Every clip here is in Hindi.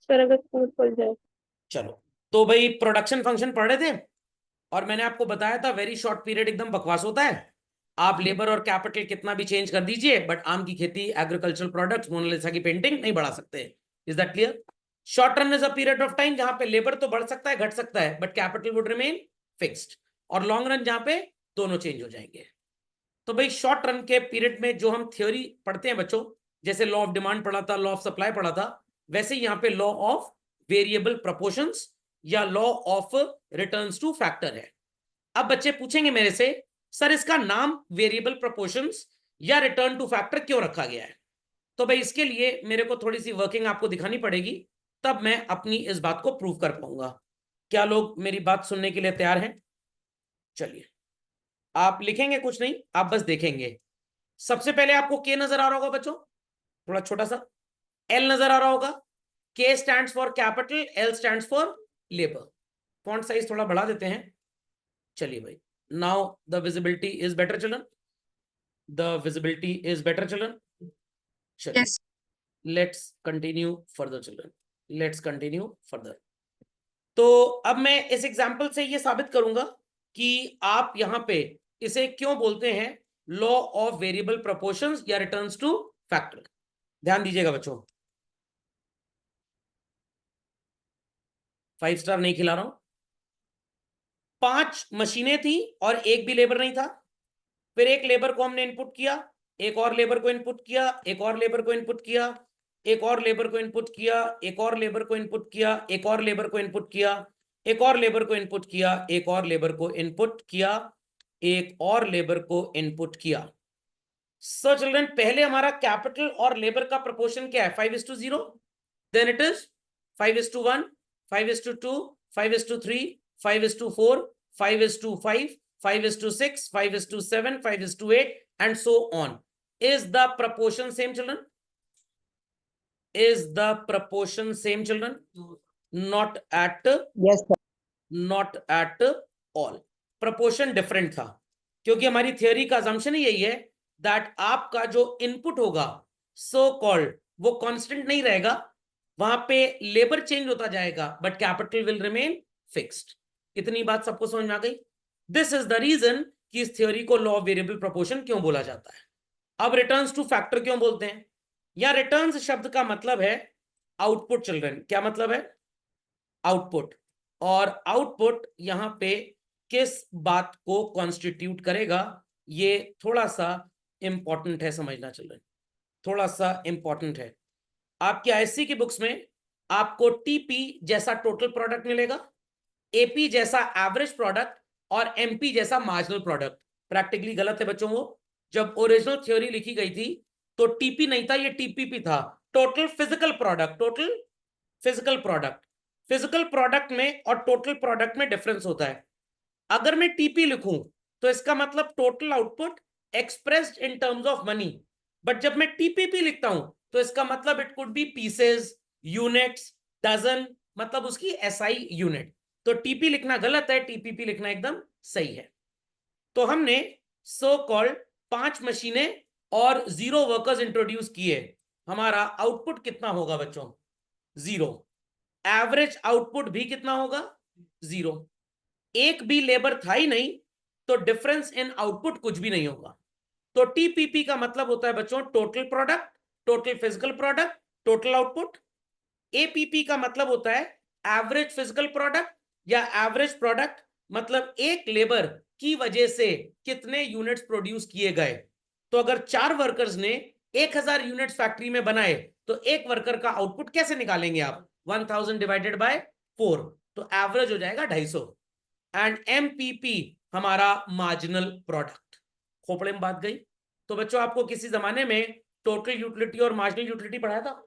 सर अगर स्कूल खुल जाए। चलो, तो भाई प्रोडक्शन फंक्शन पढ़ रहे थे और मैंने आपको बताया था वेरी शॉर्ट पीरियड एकदम बकवास होता है। आप लेबर और कैपिटल कितना भी चेंज कर दीजिए बट आम की खेती, एग्रीकल्चरल प्रोडक्ट्स, मोनालिसा की पेंटिंग नहीं बढ़ा सकते। Is that clear? Short run is a period of time जहां पे लेबर तो बढ़ सकता है, घट सकता है, but capital would remain fixed. और लॉन्ग रन जहां पे दोनों चेंज हो जाएंगे। तो भाई शॉर्ट रन के पीरियड में जो हम थ्योरी पढ़ते हैं बच्चों, जैसे लॉ ऑफ डिमांड पढ़ा था, लॉ ऑफ सप्लाई पढ़ा था, वैसे यहाँ पे लॉ ऑफ वेरिएबल प्रपोर्शंस या law of returns two factor है। अब बच्चे पूछेंगे मेरे से, सर इसका नाम वेरिएबल प्रपोर्शंस या रिटर्न टू फैक्टर क्यों रखा गया है? तो भाई इसके लिए मेरे को थोड़ी सी वर्किंग आपको दिखानी पड़ेगी, तब मैं अपनी इस बात को प्रूव कर पाऊंगा। क्या लोग मेरी बात सुनने के लिए तैयार हैं? चलिए, आप लिखेंगे कुछ नहीं, आप बस देखेंगे। सबसे पहले आपको के नजर आ रहा होगा बच्चों, थोड़ा छोटा सा। एल नजर आ रहा होगा। K stands for capital, L stands for labour. Font size थोड़ा बढ़ा देते हैं। चलिए भाई, now the visibility is better children, the visibility is better children. चलिए, yes. Let's continue further children, let's continue further. तो अब मैं इस एग्जांपल से ये साबित करूंगा कि आप यहां पे इसे क्यों बोलते हैं लॉ ऑफ वेरिएबल प्रोपोर्शंस या रिटर्न्स टू फैक्टर। ध्यान दीजिएगा बच्चों, 5 स्टार नहीं खिला रहा हूं। 5 मशीनें थी और एक भी लेबर नहीं था। फिर एक लेबर को हमने इनपुट किया, एक और लेबर को इनपुट किया, एक और लेबर को इनपुट किया, एक और लेबर को इनपुट किया, एक और लेबर को इनपुट किया, एक और लेबर को इनपुट किया, एक और लेबर को इनपुट किया, एक और लेबर को इनपुट किया, एक और लेबर को इनपुट किया। सो चिल्ड्रन, पहले हमारा कैपिटल और लेबर का प्रोपोर्शन क्या है? 5:0। Then it is 5:1, 5:2, 5:3, 5:4, 5:5, 5:6, 5:7, 5:8 and so on. Is the proportion same children? Is the proportion same children? Not at, yes sir. not at all. Proportion different था, क्योंकि हमारी थियोरी का assumption ही यही है दैट आपका जो इनपुट होगा सो कॉल्ड वो कांस्टेंट नहीं रहेगा, वहां पे लेबर चेंज होता जाएगा but capital will remain fixed. इतनी बात सबको समझ में आ गई? दिस इज द रीजन कि इस थ्योरी को लॉ ऑफ वेरिएबल प्रोपोर्शन क्यों बोला जाता है। अब रिटर्न्स टू फैक्टर क्यों बोलते हैं? या रिटर्न्स शब्द का मतलब है आउटपुट चिल्ड्रन। क्या मतलब है? आउटपुट। और आउटपुट यहां पे किस बात को कॉन्स्टिट्यूट करेगा, ये थोड़ा सा इंपॉर्टेंट है समझना चिल्ड्रन, थोड़ा सा इंपॉर्टेंट है। आपके आईएससी की बुक्स में आपको टीपी जैसा टोटल प्रोडक्ट मिलेगा, एपी जैसा एवरेज प्रोडक्ट और एमपी जैसा मार्जिनल प्रोडक्ट। प्रैक्टिकली गलत है बच्चों, वो जब ओरिजिनल थ्योरी लिखी गई थी तो टीपी नहीं था, ये टीपीपी था, total physical product. Total physical product, physical product में और टोटल प्रोडक्ट में डिफरेंस होता है। अगर मैं टीपी लिखूं तो इसका मतलब total output expressed in terms of money, but जब मैं टीपीपी लिखता हूं तो इसका मतलब it could be pieces, units, dozen, मतलब उसकी एसआई यूनिट। तो टीपी लिखना गलत है, टीपीपी लिखना एकदम सही है। तो हमने सो कॉल्ड 5 मशीनें और 0 वर्कर्स इंट्रोड्यूस किए। हमारा आउटपुट कितना होगा बच्चों? 0। एवरेज आउटपुट भी कितना होगा? 0। एक भी लेबर था ही नहीं तो डिफरेंस इन आउटपुट कुछ भी नहीं होगा। तो टीपीपी का मतलब होता है बच्चों total product, total physical product, total output. APP का मतलब होता है एवरेज फिजिकल प्रोडक्ट या एवरेज प्रोडक्ट, मतलब एक लेबर की वजह से कितने यूनिट्स प्रोड्यूस किए गए। तो अगर 4 वर्कर्स ने 1000 यूनिट्स फैक्ट्री में बनाए तो एक वर्कर का आउटपुट कैसे निकालेंगे आप? 1000 डिवाइडेड बाय 4, तो एवरेज हो जाएगा 250। एंड एमपीपी हमारा मार्जिनल प्रोडक्ट। खोपड़े में बात गई। तो बच्चों, आपको किसी जमाने में टोटल यूटिलिटी और मार्जिनल यूटिलिटी पढ़ाया था?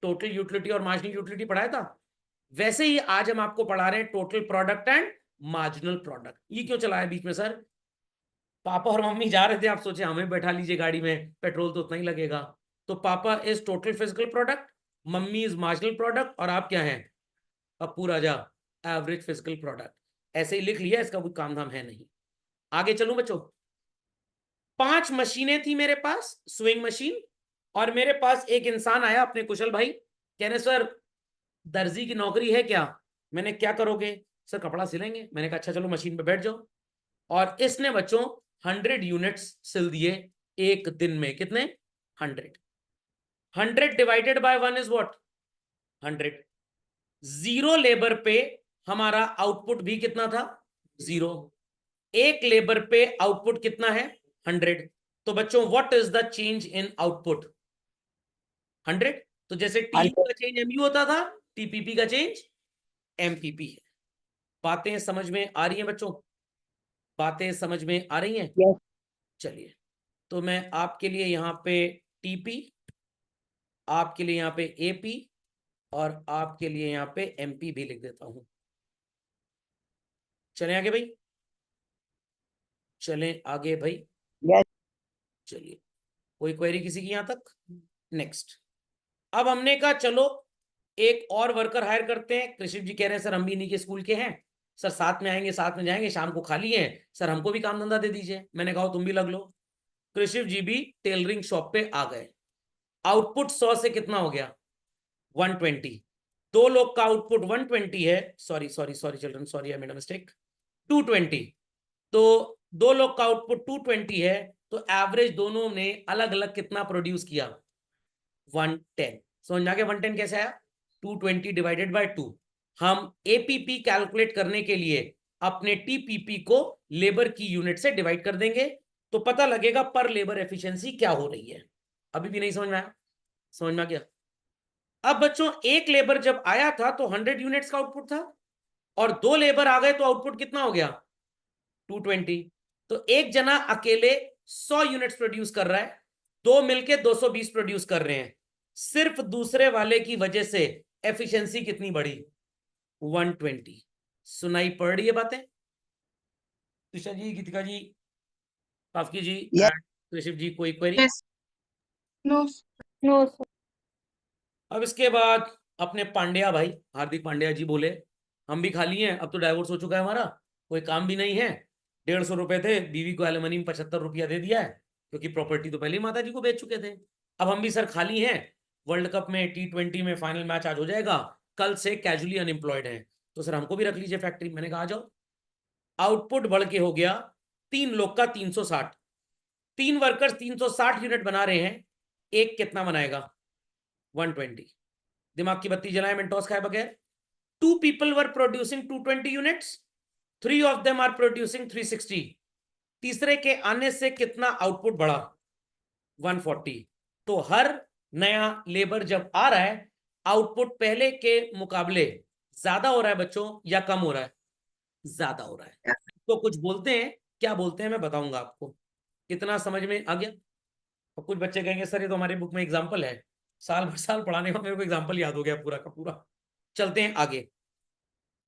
टोटल यूटिलिटी और मार्जिनल यूटिलिटी पढ़ाया था? वैसे ही आज हम आपको पढ़ा रहे हैं total product and marginal product. ये क्यों चलाया बीच में सर? पापा और मम्मी जा रहे थे, आप सोचे हमें बैठा लीजिए गाड़ी में, पेट्रोल तो उतना ही लगेगा। तो पापा is total physical product, mummy is marginal product, और आप क्या हैं? अब पूरा जा एवरेज फिजिकल प्रोडक्ट। ऐसे ही लिख लिया, इसका कोई काम धाम है नहीं। आगे चलूं बच्चों। 5 मशीनें थी मेरे पास, स्विंग मशीन, और मेरे पास एक इंसान आया अपने कुशल भाई, कहने सर दर्जी की नौकरी है क्या? मैंने क्या करोगे? सर कपड़ा सिलेंगे। मैंने कहा अच्छा चलो मशीन पे बैठ जाओ। और इसने बच्चों 100 यूनिट्स सिल दिए एक दिन में। कितने? 100 divided by 1 is what? 100। Zero labour पे हमारा आउटपुट भी कितना था? 0। एक लेबर पे आउटपुट कितना है? 100। तो बच्चों what is the change in output? 100। तो जैसे टी का चेंज एमयू होता था, टीपीपी का चेंज एमपीपी है। बातें समझ में आ रही हैं बच्चों? बातें समझ में आ रही हैं? Yes. चलिए, तो मैं आपके लिए यहाँ पे टीपी, आपके लिए यहाँ पे एपी और आपके लिए यहाँ पे एमपी भी लिख देता हूं। चलें आगे भाई, चलें आगे भाई। Yes. चलिए, कोई क्वेरी किसी की यहां तक? नेक्स्ट। अब हमने कहा चलो एक और वर्कर हायर करते हैं। कृषिप जी कह रहे हैं सर हम भी इन्हीं के स्कूल के हैं सर, साथ में आएंगे साथ में जाएंगे, शाम को खाली हैं सर, हमको भी काम धंधा दे दीजिए। मैंने कहा तुम भी लग लो। कृषिप जी भी टेलरिंग शॉप पे आ गए। आउटपुट 100 से कितना हो गया? 120। दो लोग का आउटपुट 120 है, sorry sorry sorry children, sorry I made a mistake, 220। तो दो लोग का आउटपुट 220 है, तो एवरेज दोनों ने अलग अलग कितना प्रोड्यूस किया? 110। समझ में आ गया 110 कैसे आया? 220 डिवाइडेड बाय 2। हम एपीपी कैलकुलेट करने के लिए अपने टीपीपी को लेबर की यूनिट से डिवाइड कर देंगे, तो पता लगेगा पर लेबर एफिशिएंसी क्या हो रही है। अभी भी नहीं समझ में आया? समझ में आ गया? अब बच्चों एक लेबर जब आया था तो 100 यूनिट्स का आउटपुट था, और दो लेबर आ गए तो आउटपुट कितना हो गया? 220। तो एक जना अकेले 100 यूनिट्स प्रोड्यूस कर रहा है, दो मिलके 220 प्रोड्यूस कर रहे हैं। सिर्फ दूसरे वाले की वजह से एफिशिएंसी कितनी बढ़ी? 120। सुनाई पड़ रही है बातें? तुषा जी, गीतिका जी, काफकी जी Yes. एंड कृषिप जी, कोई query? Yes. No. No, sir. अब इसके बाद अपने पांड्या भाई हार्दिक पांड्या जी बोले हम भी खाली हैं, अब तो डाइवोर्स हो चुका है हमारा, कोई काम भी नहीं है, 150 रुपए थे, बीवी को एलुमिनियम 75 रुपया दे दिया है, क्योंकि प्रॉपर्टी तो पहले ही माता जी को बेच चुके थे। अब हम भी सर खाली हैं, वर्ल्ड कप में T20 में फाइनल मैच आज हो जाएगा, कल से कैजुअली अनएम्प्लॉयड है, तो सर हमको भी रख लीजिए फैक्ट्री। मैंने कहा आ जाओ। आउटपुट बढ़ के हो गया तीन लोग का 360। तीन वर्कर्स 360 यूनिट बना रहे हैं, एक कितना बनाएगा? 120। दिमाग की बत्ती जलाए मेंटोस खाए बगैर। टू पीपल वर प्रोड्यूसिंग 220 यूनिट्स, three of them are producing 360। तीसरे के आने से कितना आउटपुट बढ़ा? 140। तो हर नया लेबर जब आ रहा है, आउटपुट पहले के मुकाबले ज्यादा हो रहा है बच्चों या कम हो रहा है? ज्यादा हो रहा है। तो कुछ बोलते हैं, क्या बोलते हैं मैं बताऊंगा आपको। कितना समझ में आ गया? और कुछ बच्चे कहेंगे सर ये तो हमारे बुक में एग्जाम्पल है, साल भर साल पढ़ाने का मेरे को एग्जाम्पल याद हो गया पूरा का पूरा। चलते हैं आगे।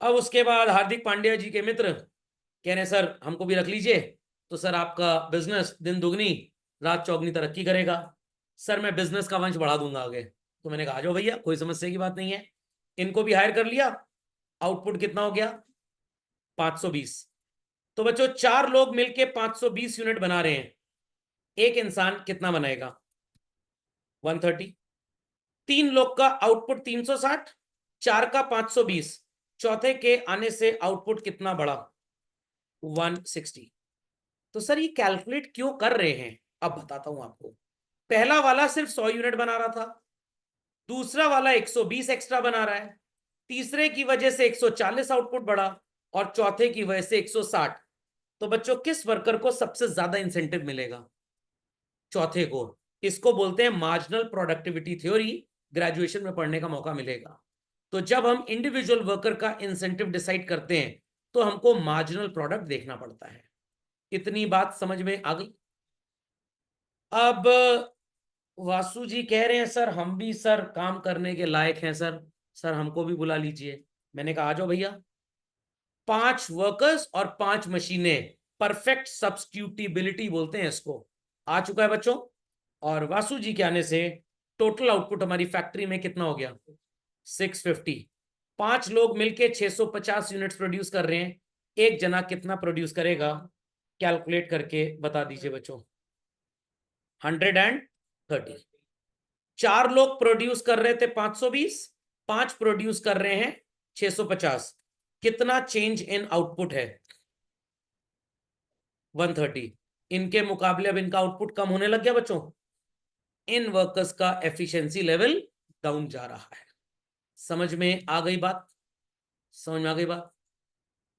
अब उसके बाद हार्दिक पांड्या जी के मित्र कह रहे हैं सर हमको भी रख लीजिए, तो सर आपका बिजनेस दिन दुगनी रात चौगनी तरक्की करेगा, सर मैं बिजनेस का वंश बढ़ा दूंगा आगे। तो मैंने कहा आ जाओ भैया, कोई समस्या की बात नहीं है। इनको भी हायर कर लिया। आउटपुट कितना हो गया? 520। तो बच्चों चार लोग मिलके 520 यूनिट बना रहे हैं, एक इंसान कितना बनाएगा? 130। तीन लोग का आउटपुट 360, चार का 520, चौथे के आने से आउटपुट कितना बढ़ा? 160। तो सर ये कैलकुलेट क्यों कर रहे हैं, अब बताता हूं आपको। पहला वाला सिर्फ 100 यूनिट बना रहा था, दूसरा वाला 120 एक्स्ट्रा बना रहा है, तीसरे की वजह से 140 आउटपुट बढ़ा, और चौथे की वजह से 160। तो बच्चों किस वर्कर को सबसे ज्यादा इंसेंटिव मिलेगा? चौथे को। इसको बोलते हैं मार्जिनल प्रोडक्टिविटी थ्योरी, ग्रेजुएशन में पढ़ने का मौका मिलेगा। तो जब हम इंडिविजुअल वर्कर का इंसेंटिव डिसाइड करते हैं तो हमको मार्जिनल प्रोडक्ट देखना पड़ता है। इतनी बात समझ में आ गई? अब वासु जी कह रहे हैं सर हम भी सर काम करने के लायक हैं सर, सर हमको भी बुला लीजिए। मैंने कहा आ जाओ भैया। 5 वर्कर्स और 5 मशीनें, परफेक्ट सब्स्टिट्यूटिबिलिटी बोलते हैं इसको, आ चुका है बच्चों। और वासु जी के आने से टोटल आउटपुट हमारी फैक्ट्री में कितना हो गया? 650। 5 लोग मिलके 650 यूनिट्स प्रोड्यूस कर रहे हैं, एक जना कितना प्रोड्यूस करेगा? कैलकुलेट करके बता दीजिए बच्चों। 130। 4 लोग प्रोड्यूस कर रहे थे 520, 5 प्रोड्यूस कर रहे हैं 650, कितना चेंज इन आउटपुट है? 130। इनके मुकाबले अब इनका आउटपुट कम होने लग गया बच्चों, इन वर्कर्स का एफिशिएंसी लेवल डाउन जा रहा है। समझ में आ गई बात? समझ में आ गई बात?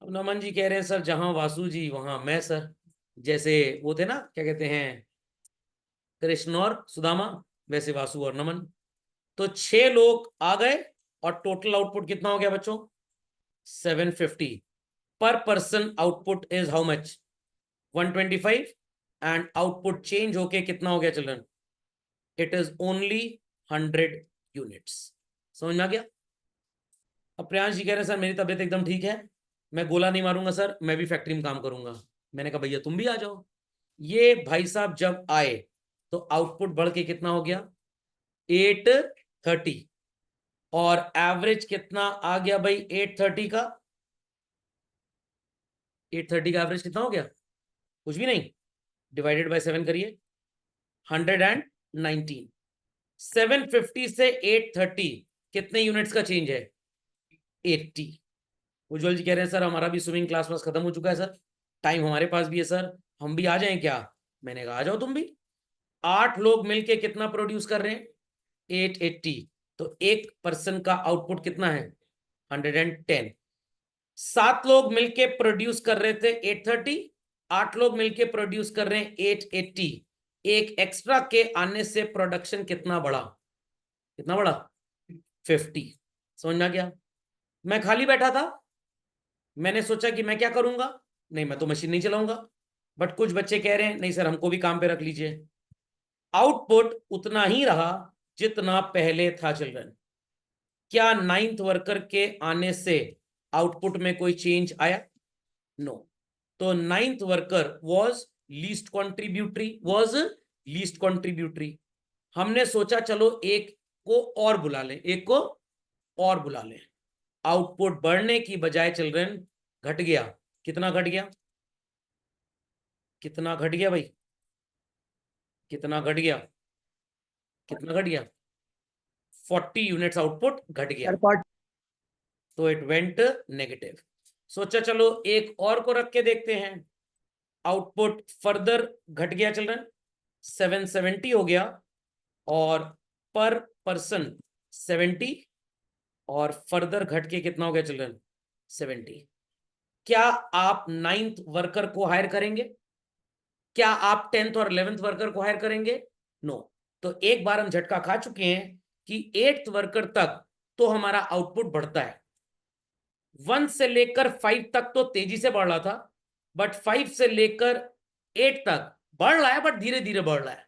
अब नमन जी कह रहे हैं सर जहां वासु जी वहां मैं सर, जैसे वो थे ना क्या कहते हैं कृष्ण और सुदामा, वैसे वासु और नमन। तो 6 लोग आ गए और टोटल आउटपुट कितना हो गया बच्चों? 750। पर person output is how much? 125। And output change होके कितना हो गया children? It is only 100 units. समझ में आ गया? अब प्रियांश जी कह रहे हैं सर मेरी तबीयत एकदम ठीक है, मैं गोला नहीं मारूंगा सर, मैं भी फैक्ट्री में काम करूंगा। मैंने कहा भैया तुम भी आ जाओ। ये भाई साहब जब आए तो आउटपुट बढ़ के कितना हो गया? 830। और एवरेज कितना आ गया भाई 830 का? 830 का एवरेज कितना हो गया? कुछ भी नहीं, डिवाइडेड बाय 7 करिए, 119। 750 से 830 कितने यूनिट्स का चेंज है? 80। उज्जवल जी कह रहे हैं सर हमारा भी स्विमिंग क्लास वास खत्म हो चुका है सर, टाइम हमारे पास भी है सर, हम भी आ जाएं क्या? मैंने कहा आ जाओ तुम भी। 8 लोग मिलके कितना प्रोड्यूस कर रहे हैं? 880। तो एक पर्सन का आउटपुट कितना है? 110। 7 लोग मिलके प्रोड्यूस कर रहे थे 830, 8 लोग मिलके प्रोड्यूस कर रहे हैं 880। एक एक्स्ट्रा के आने से प्रोडक्शन कितना बढ़ा? कितना बढ़ा? 50। समझ में आ गया? मैं खाली बैठा था, मैंने सोचा कि मैं क्या करूंगा, नहीं मैं तो मशीन नहीं चलाऊंगा, बट कुछ बच्चे कह रहे हैं नहीं सर हमको भी काम पे रख लीजिए। आउटपुट उतना ही रहा जितना पहले था चिल्ड्रन। क्या 9th वर्कर के आने से आउटपुट में कोई चेंज आया? नो। तो 9th worker was least contributory. हमने सोचा चलो एक को और बुला लें, एक को और बुला लें। आउटपुट बढ़ने की बजाय चिल्ड्रन घट गया। कितना घट गया? कितना घट गया भाई? कितना घट गया? कितना घट गया? 40 यूनिट्स आउटपुट घट गया। तो इट वेंट नेगेटिव। सोचा चलो एक और को रख के देखते हैं। आउटपुट फर्दर घट गया चिल्ड्रन, 770 हो गया, और पर पर्सन 70, और फर्दर घट के कितना हो गया चिल्ड्रन? 70। क्या आप 9th वर्कर को हायर करेंगे? क्या आप 10th और 11th वर्कर को हायर करेंगे? नो। तो एक बार हम झटका खा चुके हैं कि 8th वर्कर तक तो हमारा आउटपुट बढ़ता है। 1 से लेकर 5 तक तो तेजी से बढ़ रहा था, बट 5 से लेकर 8 तक बढ़ रहा है, बट धीरे धीरे बढ़ रहा है।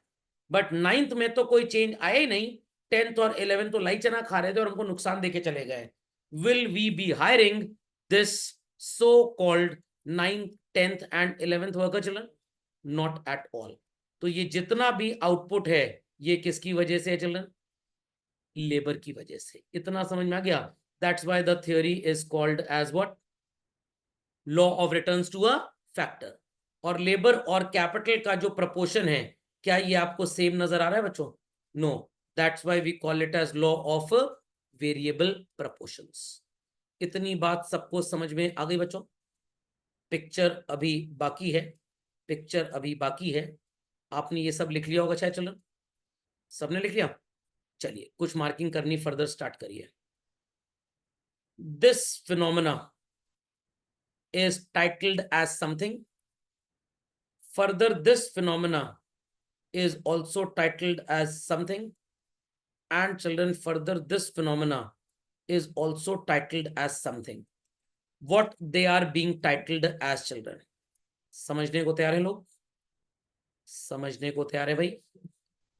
बट 9th में तो कोई चेंज आया ही नहीं। 10th और 11th तो लाई चना खा रहे थे और हमको नुकसान देके चले गए। Will we be hiring this so called 9th 10th and 11th worker children? Not at all. तो ये जितना भी आउटपुट है ये किसकी वजह से है चिल्ड्रन? लेबर की वजह से। इतना समझ में आ गया? That's why the theory is called as what? Law of returns to a factor. और लेबर और कैपिटल का जो प्रपोर्शन है, क्या ये आपको सेम नजर आ रहा है बच्चों? No. That's why we call it as law of variable proportions. इतनी बात सबको समझ में आ गई बच्चों? पिक्चर अभी बाकी है, पिक्चर अभी बाकी है। आपने ये सब लिख लिया होगा शायद, चलो सबने लिख लिया। चलिए कुछ मार्किंग करनी फर्दर स्टार्ट करिए। This phenomena is titled as something. Further, this phenomena is also titled as something. And children, further, this phenomena is also titled as something. What they are being titled as children? समझने को तैयार है लोग? समझने को तैयार है भाई?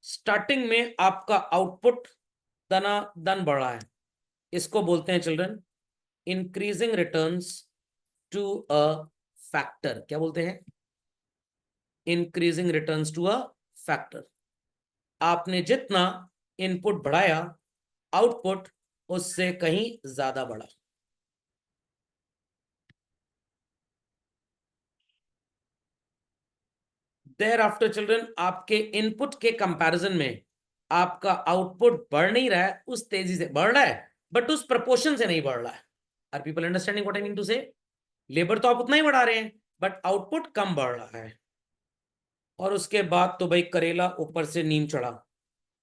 स्टार्टिंग में आपका आउटपुट दनादन बढ़ रहा है, इसको बोलते हैं children increasing returns to a factor. क्या बोलते हैं? Increasing returns to a factor. आपने जितना इनपुट बढ़ाया आउटपुट उससे कहीं ज्यादा बढ़ा। देयर आफ्टर चिल्ड्रन आपके इनपुट के कंपैरिजन में आपका आउटपुट बढ़ नहीं रहा है उस तेजी से, बढ़ रहा है बट उस प्रपोर्शन से नहीं बढ़ रहा है। Are people understanding what I mean to say? Labour तो आप उतना ही बढ़ा रहे हैं बट आउटपुट कम बढ़ रहा है। और उसके बाद तो भाई करेला ऊपर से नीम चढ़ा,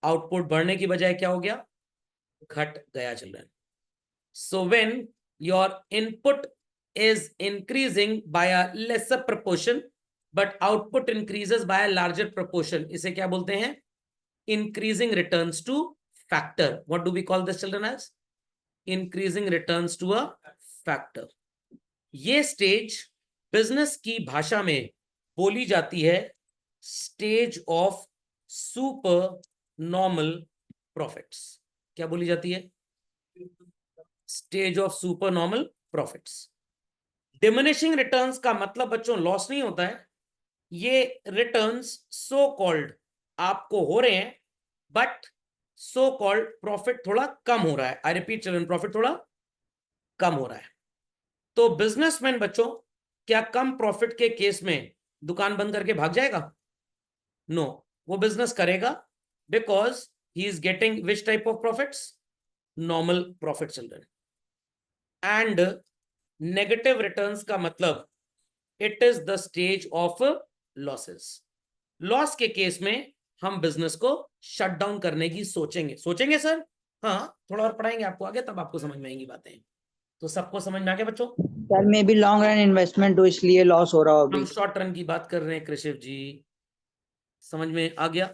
आउटपुट बढ़ने की बजाय क्या हो गया? घट गया children. So when your input is increasing by a lesser proportion but output increases by a larger proportion, इसे क्या बोलते हैं? Increasing returns to factor. What do we call this children as? Increasing returns to a factor. ये स्टेज बिजनेस की भाषा में बोली जाती है stage of super normal profits. क्या बोली जाती है? Stage of super normal profits. Diminishing returns का मतलब बच्चों लॉस नहीं होता है, ये रिटर्न्स सो कॉल्ड आपको हो रहे हैं बट सो कॉल्ड प्रॉफिट थोड़ा कम हो रहा है। आई रिपीट चिल्ड्रन, प्रॉफिट थोड़ा कम हो रहा है। तो बिजनेसमैन बच्चों क्या कम प्रॉफिट के केस में दुकान बंद करके भाग जाएगा? नो, वो बिजनेस करेगा because he is getting which type of profits? Normal profit children. And negative returns का मतलब it is the stage of losses. Loss के केस में हम बिजनेस को शट डाउन करने की सोचेंगे सर? हाँ, थोड़ा और पढ़ाएंगे आपको आगे, तब आपको समझ में आएंगी बातें। तो सबको समझ में आ गया बच्चों? सर में भी लॉन्ग रन इन्वेस्टमेंट हो इसलिए लॉस हो रहा हो अभी। हम शॉर्ट रन की बात कर रहे हैं कृषिव जी, समझ में आ गया?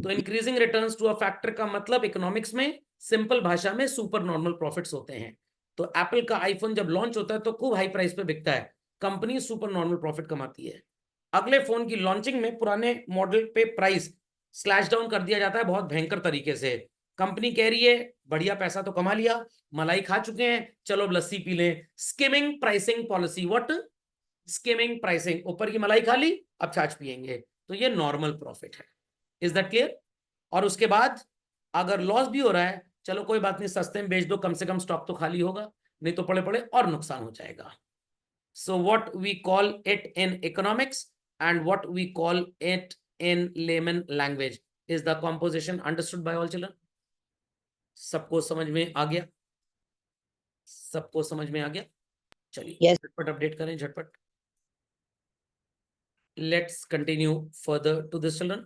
तो increasing returns to a factor का मतलब इकोनॉमिक्स में सिंपल भाषा में सुपर नॉर्मल प्रॉफिट्स होते हैं। तो एप्पल का आईफोन जब लॉन्च होता है तो खूब हाई प्राइस पे बिकता है, कंपनी सुपर नॉर्मल प्रॉफिट कमाती है। अगले फोन की लॉन्चिंग में पुराने मॉडल पे प्राइस स्लैश डाउन कर दिया जाता है बहुत भयंकर तरीके से। कंपनी कह रही है बढ़िया पैसा तो कमा लिया, मलाई खा चुके हैं, चलो अब लस्सी पी लें। Skimming pricing policy. What? Skimming pricing, ऊपर की मलाई खा ली अब छाछ पिएंगे। तो ये नॉर्मल प्रॉफिट है। Is that clear? और उसके बाद अगर लॉस भी हो रहा है, चलो कोई बात नहीं, सस्ते में बेच दो, कम से कम स्टॉक तो खाली होगा, नहीं तो पड़े पड़े और नुकसान हो जाएगा। So what we call it in economics and what we call it in layman language is the composition. Understood by all children? सबको समझ में आ गया? सबको समझ में आ गया? चलिए Yes. झटपट अपडेट करें, झटपट। Let's continue further to this children.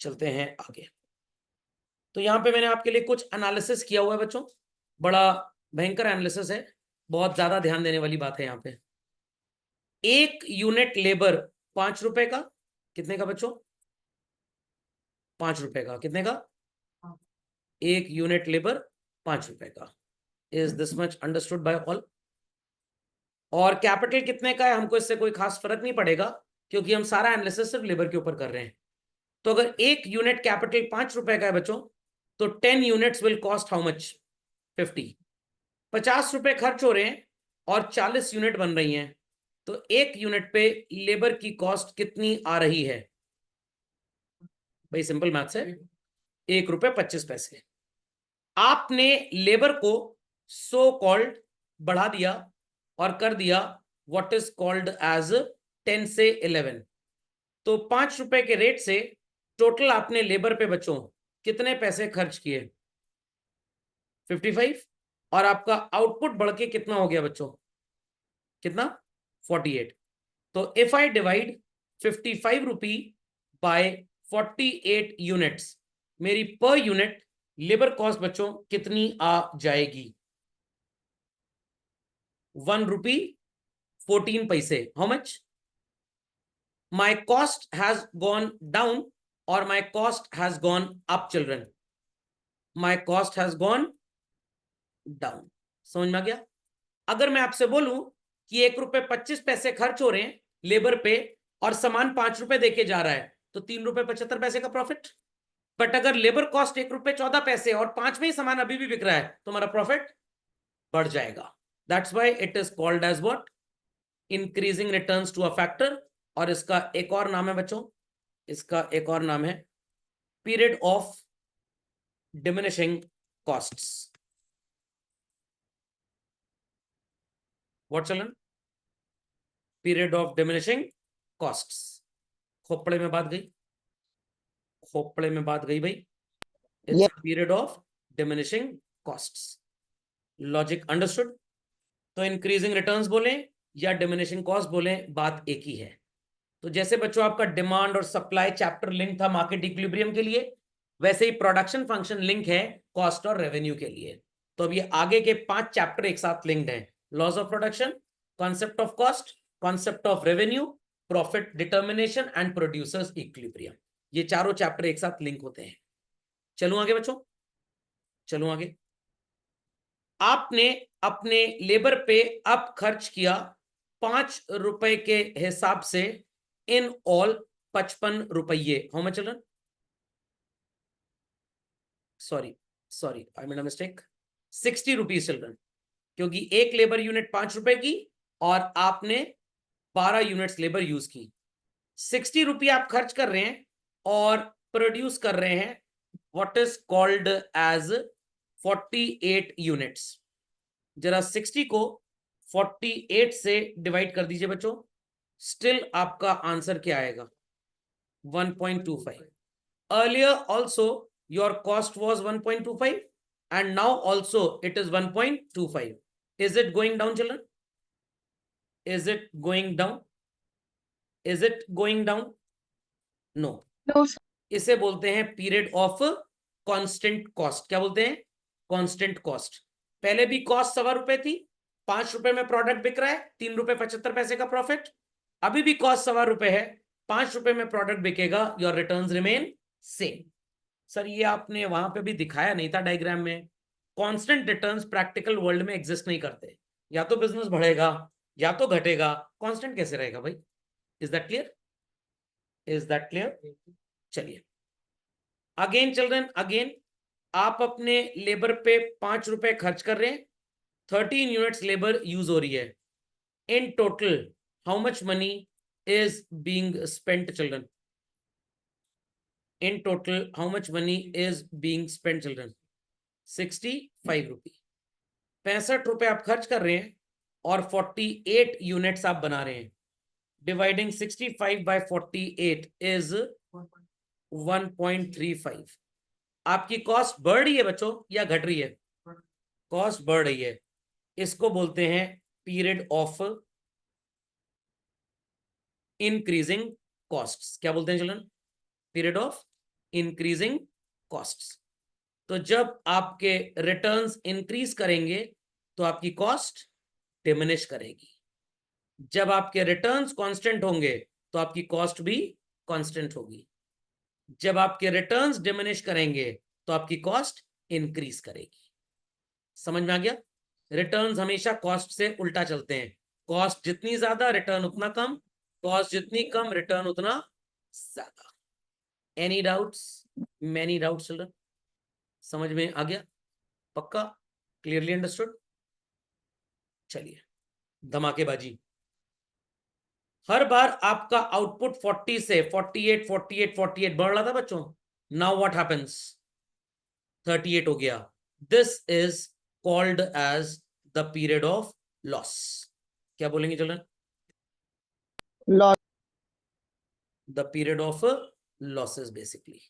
चलते हैं आगे। तो यहां पे मैंने आपके लिए कुछ एनालिसिस किया हुआ है बच्चों, बड़ा भयंकर एनालिसिस है, बहुत ज्यादा ध्यान देने वाली बात है यहाँ पे। एक यूनिट लेबर 5 रुपए का, कितने का बच्चों? 5 रुपए का। कितने का? एक यूनिट लेबर 5 रुपए का। Is this much understood by all? और कैपिटल कितने का है हमको इससे कोई खास फर्क नहीं पड़ेगा क्योंकि हम सारा एनालिसिस सिर्फ लेबर के ऊपर कर रहे हैं। तो अगर एक यूनिट कैपिटल 5 रुपए का है बच्चों तो 10 units will cost how much? 50। 50 रुपए खर्च हो रहे हैं और 40 यूनिट बन रही हैं, तो एक यूनिट पे लेबर की कॉस्ट कितनी आ रही है? भाई सिंपल मैथ्स है, 1 रुपए 25 पैसे। आपने लेबर को सो कॉल्ड बढ़ा दिया और कर दिया व्हाट इज कॉल्ड एज 10 से 11। तो 5 रुपए के रेट से टोटल आपने लेबर पे बच्चों कितने पैसे खर्च किए? 55। और आपका आउटपुट बढ़ के कितना हो गया बच्चों? कितना? 48। तो if I divide 55 rupee by 48 units, मेरी पर यूनिट लेबर कॉस्ट बच्चों कितनी आ जाएगी? 1 रुपी 14 पैसे। How much? My cost has gone down or my cost has gone up children? My cost has gone down. समझ में आ गया? अगर मैं आपसे बोलूं कि 1 रुपए 25 पैसे खर्च हो रहे हैं लेबर पे और सामान 5 रुपए देके जा रहा है तो 3 रुपए 75 पैसे का प्रॉफिट। बट अगर लेबर कॉस्ट 1 रुपए 14 पैसे और 5 में ही सामान अभी भी बिक रहा है तो हमारा प्रॉफिट बढ़ जाएगा। That's why it is called as what? Increasing returns to a factor. और इसका एक और नाम है बच्चों, इसका एक और नाम है period of diminishing costs. What children? Period of diminishing costs. खोपड़े में बात गई? खोपड़े में बात गई भाई? It's a period of diminishing costs. Logic understood? तो इंक्रीजिंग रिटर्न्स बोले या डिमिनिशिंग कॉस्ट बोले, बात एक ही है। तो जैसे बच्चों आपका डिमांड और सप्लाई चैप्टर लिंक था मार्केट इक्विलिब्रियम के लिए, वैसे ही प्रोडक्शन फंक्शन लिंक है कॉस्ट और रेवेन्यू के लिए। तो अब ये आगे के 5 चैप्टर एक साथ लिंक्ड हैं। Laws of production, concept of cost, concept of revenue, profit determination and producers equilibrium, ये चारों चैप्टर एक साथ लिंक होते हैं। चलूं आगे बच्चों, चलूं आगे। आपने अपने लेबर पे अब खर्च किया 5 रुपए के हिसाब से इन ऑल 55 रुपये। How much children? Sorry I made a mistake, 60 rupees children, क्योंकि एक लेबर यूनिट 5 रुपए की और आपने 12 यूनिट्स लेबर यूज की। 60 रुपये आप खर्च कर रहे हैं और प्रोड्यूस कर रहे हैं what is called as 48 units. जरा 60 को 48 से डिवाइड कर दीजिए बच्चों, स्टिल आपका आंसर क्या आएगा? 1.25। Earlier also your cost was 1.25 and now also it is 1.25. Is it going down children? Is it going down? Is it going down? No. No, sir. इसे बोलते हैं पीरियड ऑफ कांस्टेंट कॉस्ट। क्या बोलते हैं? Constant cost. पहले भी कॉस्ट 1.25 रुपए थी, 5 रुपए में प्रोडक्ट बिक रहा है, 3 रुपए 75 पैसे का प्रॉफिट। अभी भी कॉस्ट 1.25 रुपए है, 5 रुपए में प्रोडक्ट बिकेगा, your returns remain same. Sir ये आपने वहां पे भी दिखाया नहीं था डायग्राम में। कांस्टेंट रिटर्न्स प्रैक्टिकल वर्ल्ड में एग्जिस्ट नहीं करते, या तो बिजनेस बढ़ेगा या तो घटेगा, कांस्टेंट कैसे रहेगा भाई? Is that clear? Is that clear? चलिए अगेन चिल्ड्रन, अगेन आप अपने लेबर पे 5 रुपए खर्च कर रहे हैं, 13 यूनिट्स लेबर यूज हो रही है। In total how much money is being spent children? In total, how much money is being spent, children? 65 रुपये। 65 रुपए आप खर्च कर रहे हैं और 48 यूनिट्स आप बना रहे हैं। Dividing 65 by 48 is 1.35। आपकी कॉस्ट बढ़ रही है बच्चों या घट रही है? कॉस्ट बढ़ रही है। इसको बोलते हैं पीरियड ऑफ इंक्रीजिंग कॉस्ट्स। क्या बोलते हैं children? Period of increasing costs. तो जब आपके रिटर्न्स इंक्रीज करेंगे तो आपकी कॉस्ट डिमिनिश करेगी। जब आपके रिटर्न्स कांस्टेंट होंगे तो आपकी कॉस्ट भी कांस्टेंट होगी। जब आपके रिटर्न्स डिमिनिश करेंगे तो आपकी कॉस्ट इंक्रीज करेगी। समझ में आ गया? रिटर्न्स हमेशा कॉस्ट से उल्टा चलते हैं। कॉस्ट जितनी ज्यादा रिटर्न उतना कम, कॉस्ट जितनी कम रिटर्न उतना ज्यादा। Any doubts? Many doubts children? समझ में आ गया? पक्का? Clearly understood? चलिए धमाकेबाजी। हर बार आपका आउटपुट 40 से 48 48 48 बढ़ रहा था बच्चों। Now what happens? 38 हो गया। This is called as the period of loss. क्या बोलेंगे children? Loss. The period of losses basically.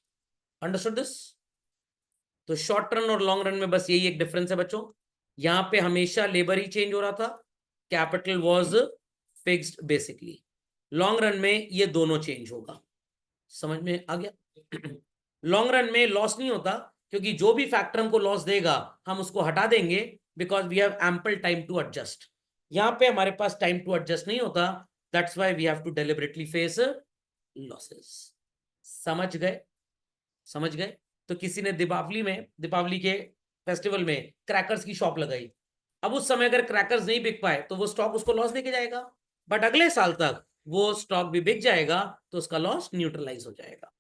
Understood this? तो शॉर्ट रन और लॉन्ग रन में बस यही एक डिफरेंस है बच्चों। यहां पे हमेशा लेबर ही चेंज हो रहा था, capital was fixed basically. Long run में ये दोनों चेंज होगा। समझ में आ गया? लॉन्ग रन में लॉस नहीं होता, क्योंकि जो भी फैक्टर हमको लॉस देगा हम उसको हटा देंगे, because we have ample time to adjust. यहां पे हमारे पास टाइम टू एडजस्ट नहीं होता, that's why we have to deliberately face losses. समझ गए? समझ गए? तो किसी ने दीपावली के फेस्टिवल में क्रैकर्स की शॉप लगाई। अब उस समय अगर क्रैकर्स नहीं बिक पाए तो वो स्टॉक उसको लॉस देके जाएगा, बट अगले साल तक वो स्टॉक भी बिक जाएगा तो उसका लॉस न्यूट्रलाइज हो जाएगा।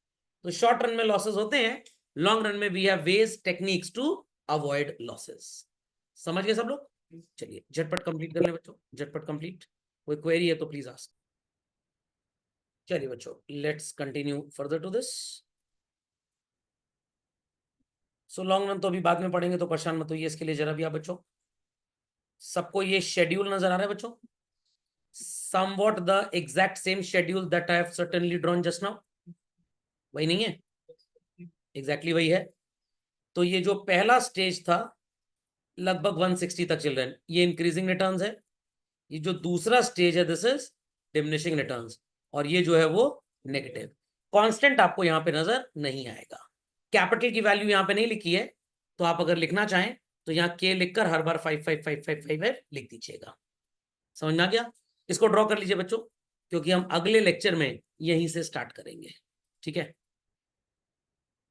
तो शॉर्ट रन में लॉसेस होते हैं, लॉन्ग रन में we have ways techniques to avoid losses. समझ गए सब लोग? चलिए झटपट कंप्लीट कर ले बच्चों, झटपट कंप्लीट। कोई क्वेरी है तो प्लीज आस्क। चलिए बच्चों let's continue further to this. So long run तो अभी बाद में पढ़ेंगे, तो परेशान मत होइए इसके लिए जरा भी आप बच्चों। सबको ये शेड्यूल नजर आ रहा है बच्चों? somewhat the exact same schedule that I have certainly drawn just now? वही नहीं है? एग्जैक्टली वही है। तो ये जो पहला स्टेज था लगभग 160 तक चिल्ड्रन, ये इंक्रीजिंग रिटर्न्स है। ये जो दूसरा स्टेज है दिस इज डिमिनिशिंग रिटर्न्स, और ये जो है वो नेगेटिव। कांस्टेंट आपको यहाँ पे नजर नहीं आएगा। कैपिटल की वैल्यू यहाँ पे नहीं लिखी है, तो आप अगर लिखना चाहें तो यहाँ के लिखकर हर बार 55555 लिख दीजिएगा। समझ में आ गया? इसको ड्रॉ कर लीजिए बच्चों, क्योंकि हम अगले लेक्चर में यहीं से स्टार्ट करेंगे। ठीक है।